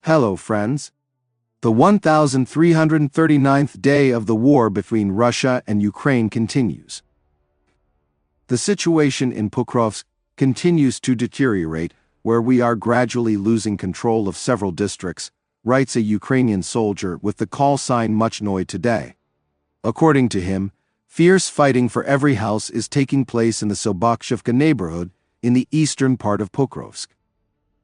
Hello, friends. The 1339th day of the war between Russia and Ukraine continues. The situation in Pokrovsk continues to deteriorate, where we are gradually losing control of several districts, writes a Ukrainian soldier with the call sign Muchnoy today. According to him, fierce fighting for every house is taking place in the Vovchansk neighborhood in the eastern part of Pokrovsk.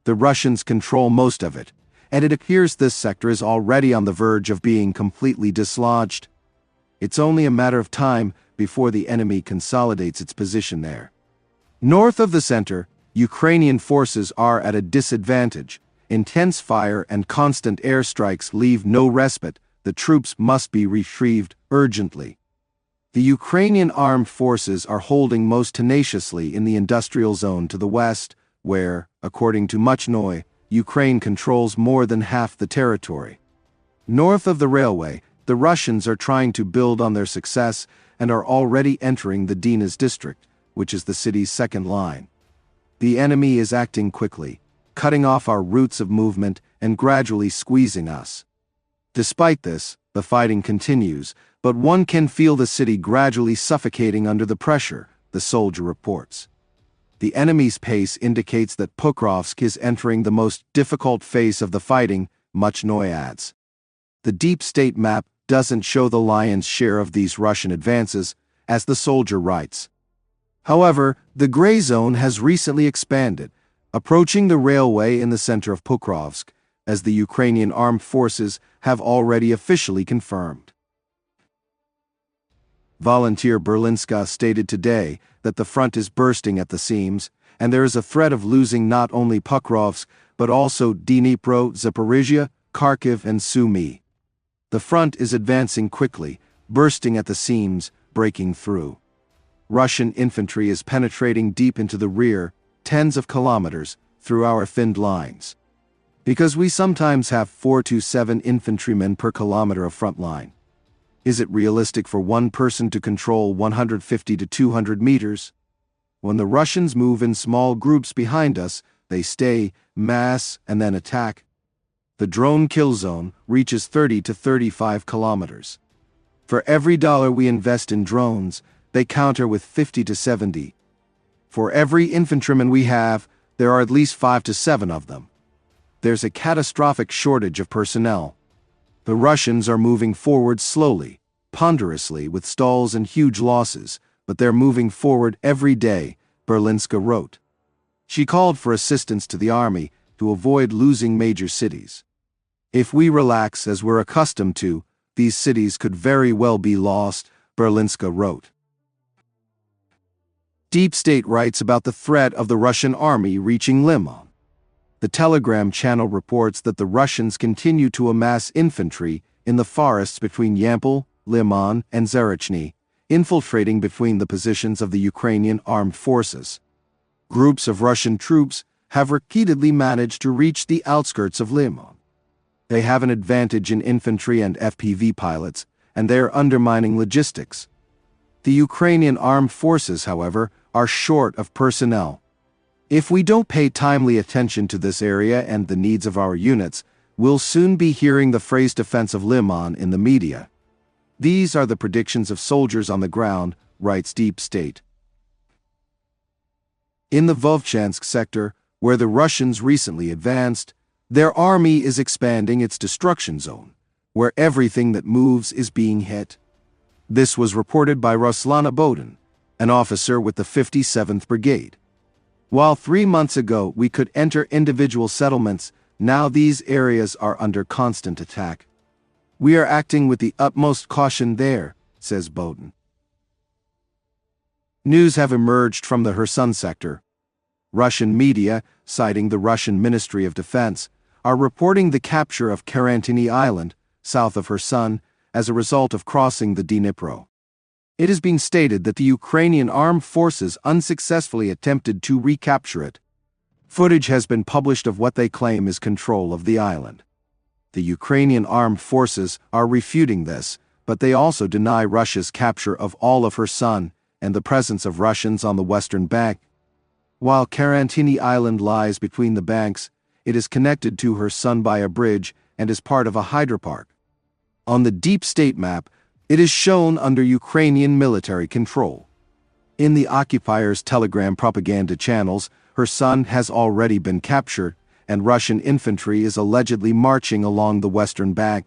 The Russians control most of it, and it appears this sector is already on the verge of being completely dislodged. It's only a matter of time before the enemy consolidates its position there. North of the center, Ukrainian forces are at a disadvantage. Intense fire and constant airstrikes leave no respite. The troops must be retrieved urgently. The Ukrainian armed forces are holding most tenaciously in the industrial zone to the west, where, according to Muchnoy, Ukraine controls more than half the territory. North of the railway, the Russians are trying to build on their success and are already entering the Donetsk district, which is the city's second line. The enemy is acting quickly, cutting off our routes of movement and gradually squeezing us. Despite this, the fighting continues, but one can feel the city gradually suffocating under the pressure, the soldier reports. The enemy's pace indicates that Pokrovsk is entering the most difficult phase of the fighting, Muchnoy adds. The deep state map doesn't show the lion's share of these Russian advances, as the soldier writes. However, the gray zone has recently expanded, approaching the railway in the center of Pokrovsk, as the Ukrainian armed forces have already officially confirmed. Volunteer Berlinska stated today that the front is bursting at the seams, and there is a threat of losing not only Pokrovsk, but also Dnipro, Zaporizhia, Kharkiv, and Sumy. The front is advancing quickly, bursting at the seams, breaking through. Russian infantry is penetrating deep into the rear, tens of kilometers, through our thinned lines. Because we sometimes have 4 to 7 infantrymen per kilometer of front line. Is it realistic for one person to control 150 to 200 meters? When the Russians move in small groups behind us, they stay, mass, and then attack. The drone kill zone reaches 30 to 35 kilometers. For every dollar we invest in drones, they counter with 50 to 70. For every infantryman we have, there are at least 5 to 7 of them. There's a catastrophic shortage of personnel. The Russians are moving forward slowly, ponderously with stalls and huge losses, but they're moving forward every day, Berlinska wrote. She called for assistance to the army to avoid losing major cities. If we relax as we're accustomed to, these cities could very well be lost, Berlinska wrote. Deep State writes about the threat of the Russian army reaching Lyman. The Telegram channel reports that the Russians continue to amass infantry in the forests between Yampol, Lyman, and Zarechny, infiltrating between the positions of the Ukrainian armed forces. Groups of Russian troops have repeatedly managed to reach the outskirts of Lyman. They have an advantage in infantry and FPV pilots, and they are undermining logistics. The Ukrainian armed forces, however, are short of personnel. If we don't pay timely attention to this area and the needs of our units, we'll soon be hearing the phrase defense of Lyman in the media. These are the predictions of soldiers on the ground, writes Deep State. In the Vovchansk sector, where the Russians recently advanced, their army is expanding its destruction zone, where everything that moves is being hit. This was reported by Ruslana Bodin, an officer with the 57th Brigade. While 3 months ago we could enter individual settlements, now these areas are under constant attack. We are acting with the utmost caution there, says Bodin. News have emerged from the Kherson sector. Russian media, citing the Russian Ministry of Defense, are reporting the capture of Karantini Island, south of Kherson, as a result of crossing the Dnipro. It has been stated that the Ukrainian armed forces unsuccessfully attempted to recapture it. Footage has been published of what they claim is control of the island. The Ukrainian armed forces are refuting this, but they also deny Russia's capture of all of Kherson and the presence of Russians on the western bank. While Karantini Island lies between the banks, it is connected to Kherson by a bridge and is part of a hydropark. On the deep state map, it is shown under Ukrainian military control. In the occupiers' Telegram propaganda channels, Kherson has already been captured, and Russian infantry is allegedly marching along the western bank.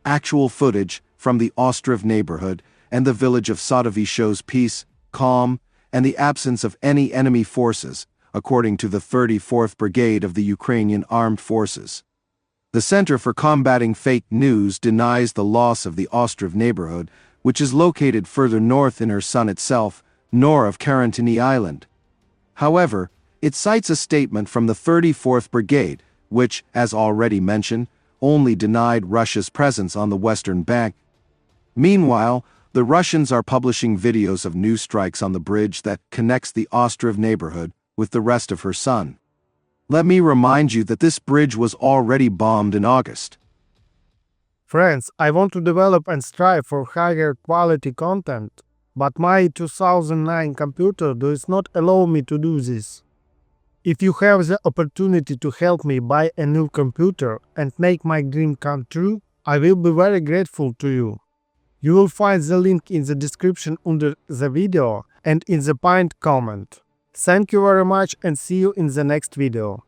Actual footage from the Ostrov neighborhood and the village of Sadovy shows peace, calm, and the absence of any enemy forces, according to the 34th Brigade of the Ukrainian Armed Forces. The Center for Combating Fake News denies the loss of the Ostrov neighborhood, which is located further north in Kherson itself, nor of Kherson Island. However, it cites a statement from the 34th Brigade, which, as already mentioned, only denied Russia's presence on the western bank. Meanwhile, the Russians are publishing videos of new strikes on the bridge that connects the Ostrov neighborhood with the rest of Kherson. Let me remind you that this bridge was already bombed in August. Friends, I want to develop and strive for higher quality content, but my 2009 computer does not allow me to do this. If you have the opportunity to help me buy a new computer and make my dream come true, I will be very grateful to you. You will find the link in the description under the video and in the pinned comment. Thank you very much and see you in the next video.